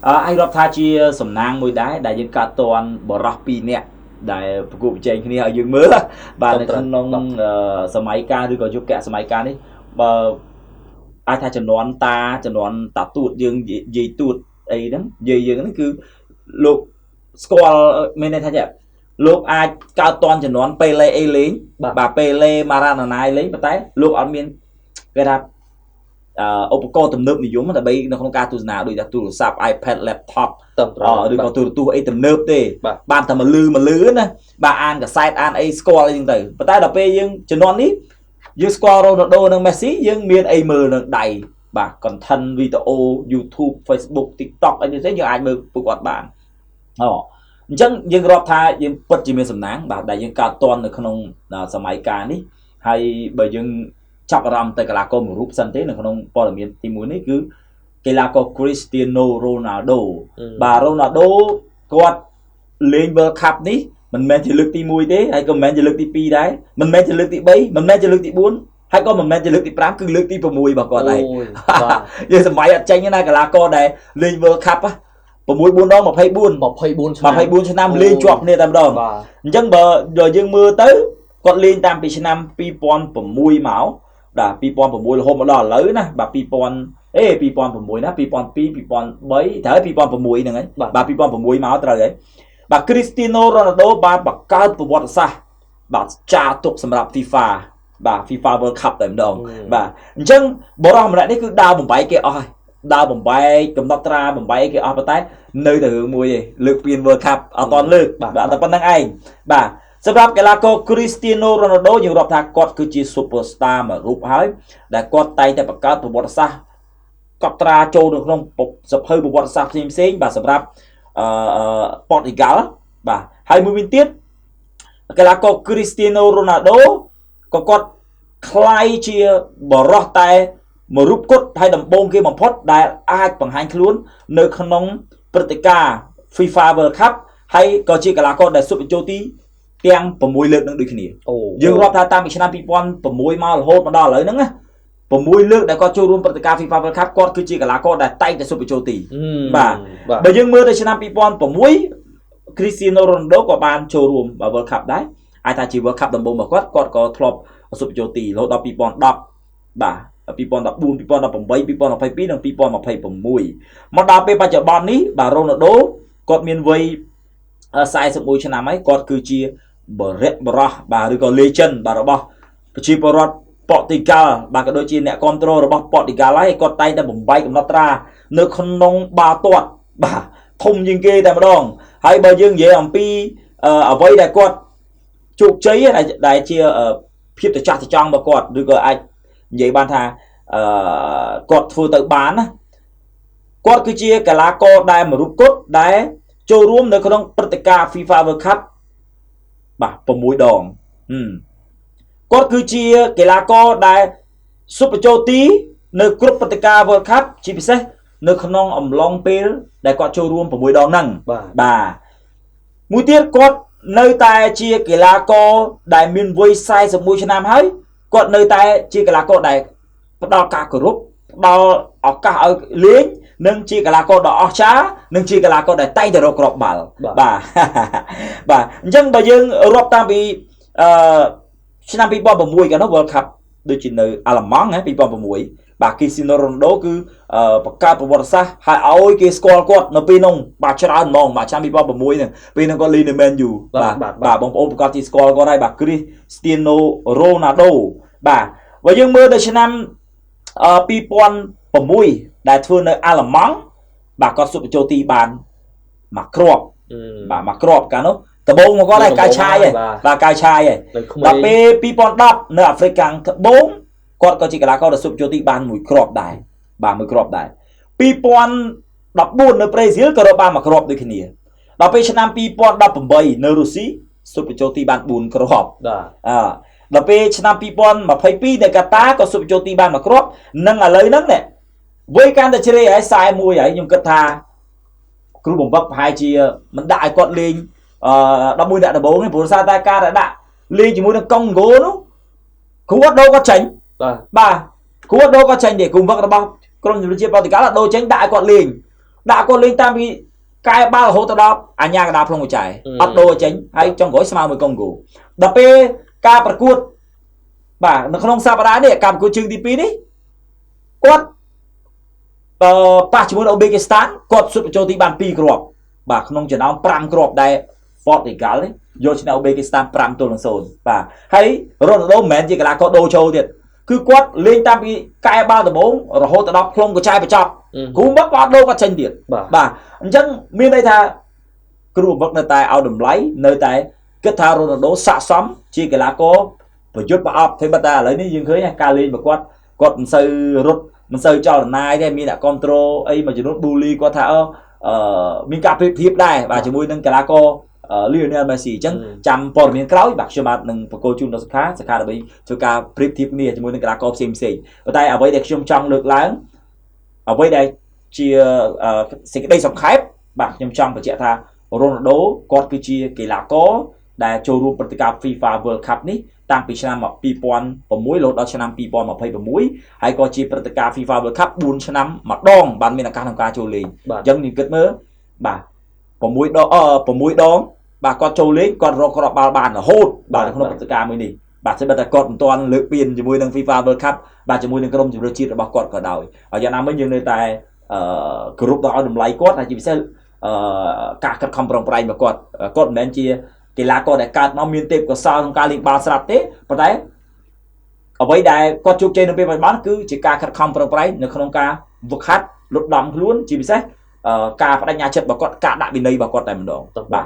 aiរាប់ថាជាសំណាងមួយដែរដែលយើងកាត់តន់បរោះ2នាក់ដែលប្រគល់ប្រជែងគ្នាឲ្យយើងមើលបាទនៅក្នុងសម័យកាលឬក៏យុគសម័យកាលនេះបើអាចថាចំនួនតាទូតយើងយាយទូតអីហ្នឹងយាយយើងហ្នឹងគឺលោកស្គាល់មានន័យថាចេះលោកអាចកើតតន់ចំនួនពេលលេអីលេងបាទពេលលេម៉ារ៉ាណាណាលេងប៉ុន្តែលោកអត់មានគេថាឧបករណ៍ទំនើបនិយមដើម្បីនៅក្នុងការទស្សនាដូចថាទូរស័ព្ទ iPad laptop ឬក៏ទូរទស្សន៍អីទំនើបទេបានតែមកលឺណាបាទអានកសែតអានអីស្គាល់អីចឹងទៅប៉ុន្តែដល់ពេលយើងជំនាន់នេះយើងស្គាល់ Ronaldo និង Messi យើងមានអីមើលនៅដៃបាទ content វីដេអូ YouTube Facebook TikTok អីនេះយើងអាចមើលពួកគាត់បានអញ្ចឹងយើងរាប់ថាយើងពិតជាមានសំណាងបាទដែលយើងកើតតន់នៅក្នុងសម័យកាលនេះហើយបើយើងចាប់អារម្មណ៍ទៅកីឡាករមួយរូបសិនទេនៅក្នុងព័ត៌មានទី1នេះគឺកីឡាករ Cristiano Ronaldo បាទ Ronaldo គាត់លេង World Cup នេះមិនមែនជាលើកទី1ទេហើយក៏មិនមែនជាលើកទី2ដែរមិនមែនជាលើកទី3មិនមែនជាលើកទី4ហើយក៏មិនមែនជាលើកទី5គឺលើកទី6របស់គាត់ដែរយើងសម័យអត់ចេញណាកីឡាករដែលលេង World Cup 6 ដង24ឆ្នាំលេងជាប់គ្នាតែម្ដងអញ្ចឹងបើយើងមើលទៅគាត់លេងតាមពីឆ្នាំ2006មកបាទ2006រហូតមកដល់ឥឡូវណាបាទ2006ណា2002 2003ត្រូវ2006ហ្នឹងហើយបាទ2006មកត្រូវហើយបាទ Cristiano Ronaldo បានបង្កើតប្រវត្តិសាស្ត្របាទចារទុកសម្រាប់ FIFA បាទ FIFA World Cup តែម្ដងបាទអញ្ចឹងបរិះម្នាក់នេះគឺដើរបំបែកគេអស់ហើយដើរបំបែកកំណត់ត្រាបំបែកគេអស់ប៉ុន្តែនៅតែរឿងមួយឯងលើកពាន World Cup អត់ទាន់លើកបាទតែប៉ុណ្្នឹងឯងបាទសម្រាប់កីឡាករ Cristiano Ronaldo យើងរាប់ថាគាត់គឺជា superstar មួយរូបហើយដែលគាត់តែងតែបង្កើតប្រវត្តិសាស្ត្រកត់ត្រាចូលនៅក្នុងសភៅប្រវត្តិសាស្ត្រផ្សេងៗបាទសម្រាប់Portugal បាទហើយមួយវិញទៀតកីឡាករ Cristiano Ronaldo ក៏គាត់ខ្លាយជាបរិះតែមួយរូបគត់ហើយដំបូងគេបំផុតដែលអាចបង្ហាញខ្លួននៅក្នុងព្រឹត្តិការណ៍ FIFA World Cup ហើយក៏ជាកីឡាករដែលស៊ុបបញ្ចូលទីទាំង6លើកនឹងដូចគ្នាយើងរាប់ថាតាំងពីឆ្នាំ2006មករហូតមកដល់ឥឡូវហ្នឹងណា6លើកដែលគាត់ចូលរួមព្រឹត្តិការណ៍ FIFA World Cup គាត់គឺជាកីឡាករដែលតែងតែស៊ុបបញ្ចូលទីបាទបើយើងមើលទៅឆ្នាំ2006 Cristiano Ronaldo ក៏បានចូលរួម World Cup ដែរអាចថាជា World Cup ដំបូងរបស់គាត់ក៏ធ្លាប់ស៊ុបបញ្ចូលទីរហូតដល់2010បាទ2014 2018 2022និង2026មកដល់ពេលបច្ចុប្បន្ននេះបាទ Ronaldo គាត់មានវ័យ41ឆ្នាំហើយគាត់គឺជាបរិះបាទឬក៏ legend បាទរបស់ប្រជាពលរដ្ឋ Portugal បាទក៏ដូចជាអ្នកគ្រប់គ្រងរបស់ Portugal ហើយគាត់តែងតែបំបែកកំណត់ត្រានៅក្នុងបាល់ទាត់បាទធំជាងគេតែម្ដងហើយបើយើងនិយាយអំពីអ្វីដែលគាត់ជោគជ័យដែលជាភាពត្រចះត្រចង់របស់គាត់ឬក៏អាចនិយាយបានថាគាត់ធ្វើទៅបានណាគាត់គឺជាកីឡាករដែលមួយរូបគត់ដែលចូលរួមនៅក្នុងព្រឹត្តិការណ៍ FIFA World Cup បាទ6ដងគាត់គឺជាកីឡាករដែលស៊ុបបញ្ចូលទីនៅគ្រប់ព្រឹត្តិការណ៍ World Cup ជាពិសេសនៅក្នុងអំឡុងពេលដែលគាត់ចូលរួម6ដងហ្នឹងបាទមួយទៀតគាត់នៅតែជាកីឡាករដែលមានវ័យ41ឆ្នាំហើយគាត់នៅតែជាកីឡាករដែលផ្ដល់ការគោរពផ្ដល់ឱកាសឲ្យលេងនិងជាកីឡាករដ៏អស្ចារ្យនិងជាកីឡាករដែលតែងតែរកគ្រាប់បាល់បាទបាទអញ្ចឹងបើយើងរាប់តាមពីឆ្នាំ2006កាលនោះ World Cup ដូចជានៅអាល្លឺម៉ង់2006បាទ Cristiano Ronaldo គឺបង្កើតប្រវត្តិសាស្ត្រហើយឲ្យគេស្គាល់គាត់នៅពេលនោះបាទច្រើនហ្មងបាទឆ្នាំ2006ហ្នឹងពេលហ្នឹងគាត់លេងនៅ Man U បាទបងប្អូនប្រកាសជាស្គាល់គាត់ហើយបាទ Cristiano Ronaldo បាទបើយើងមើលទៅឆ្នាំ2006ដែលធ្វើនៅអាល្លឺម៉ង់បាទគាត់ស៊ុបបញ្ចូលទីបានមួយគ្រាប់បាទមួយគ្រាប់កាលនោះដំបូងមកគាត់ហើយកៅឆាយឯងបាទកៅឆាយឯងដល់ពេល2010នៅអាហ្វ្រិកខាងត្បូងគាត់ក៏ជាកីឡាករដែលស៊ុបបញ្ចូលទីបានមួយគ្រាប់ដែរបាទមួយគ្រាប់ដែរ2014នៅប្រេស៊ីលក៏រកបានមួយគ្រាប់ដូចគ្នាដល់ពេលឆ្នាំ2018នៅរុស្ស៊ីស៊ុបបញ្ចូលទីបាន4គ្រាប់ដល់ពេលឆ្នាំ2022នៅកាតាក៏ស៊ុបបញ្ចូលទីបានមួយគ្រាប់និងឥឡូវហ្នឹងនេះវ័យកាន់តែជ្រេហើយ41ហើយខ្ញុំគិតថាគ្រូបំផឹកប្រហែលជាមិនដាក់ឲ្យគាត់លេង11អ្នកដំបូងទេព្រោះសារតែការដាក់លេងជាមួយនឹងកុងហ្គោនោះគ្រូអត់ដូរគាត់ចេញបាទគ្រូអត់ដូរគាត់ចេញទេគ្រូបំផឹករបស់ក្រុមជម្រើសជាតិប៉ូទុយហ្គាល់អត់ដូរចេញដាក់ឲ្យគាត់លេង đã có lên tam vì cái ba hỗ trợ đó anh nhà cái đạp không có chạy ấp đô chính hay trong gói smart mới công cụ đập pe ca bật cuột bà nó không sao đá để cầm của trường TP đi quát ba chỉ muốn Uzbekistan quát xuất cho tí bàn pi crop bà không chỉ nói pram crop đây Ford thì cả đấy vô chỉ nào Uzbekistan pram tôi là sồn bà hay Ronaldo mến chỉ là có đô châu thiệt cứ quát lên tam vì cái ba từ bốn rồi hỗ trợ đó không có trai phải chọc cũng bắt bắt đâu có tranh điện bà chẳng miền đây tha cứ vật nơi tại ao đầm lấy nơi tại kết thao Ronaldo xạ xóm chỉ cái là có và chút bà ấp thế bà ta lấy ní dương khơi nha ca lên và quát mình xây rút mình xây cho là nai thế mình đã control ấy mà chỉ nốt bully qua thảo mình cặp thiệp đây và chỉ môi nâng cái là có Lionel Messi chẳng chăm bỏ miếng kéo bạc cho bạn nâng cô chung nó khá là bị cho cả thiệp này chỉ môi nâng cái là có xem và tay ở với để trong được láng ở với đây chia cái đây sòng khép bạc trong và chạy tha Ronaldo quát cái chia cái là có đã cho luônประกาศ FIFA World Cup នេះតាំងពីឆ្នាំ2006រហូតដល់ឆ្នាំ2026ហើយក៏ជាព្រឹត្តិការណ៍ FIFA World Cup 4ឆ្នាំម្ដងបានមានឱកាសក្នុងការចូលលេងអញ្ចឹងនិយាយគិតមើលបាទ6ដងបាទគាត់ចូលលេងគាត់រកគ្រាប់បាល់បានរហូតបាទក្នុងព្រឹត្តិការណ៍មួយនេះបាទស្បិតតែគាត់មិនទាន់លើកពានជាមួយនឹង FIFA World Cup បាទជាមួយនឹងក្រុមជម្រើសជាតិរបស់គាត់ក៏ដោយហើយយ៉ាងណាមិញយើងនៅតែគ្រប់ដល់ឲ្យតម្លៃគាត់ហើយជាពិសេសការកាត់ខំប្រឹងប្រែងរបស់គាត់មិនមែនជាកីឡាករដែលកើតមកមានទេពកោសល្យក្នុងការលេងបាល់ស្រាប់ទេប៉ុន្តែអ្វីដែលគាត់ជោគជ័យនៅពេលបច្ចុប្បន្នគឺជាការខិតខំប្រឹងប្រែងនៅក្នុងការវឹកហាត់លុតដំខ្លួនជាពិសេសការបដិញ្ញាចិត្តរបស់គាត់ការដាក់វិន័យរបស់គាត់តែម្ដងបាទ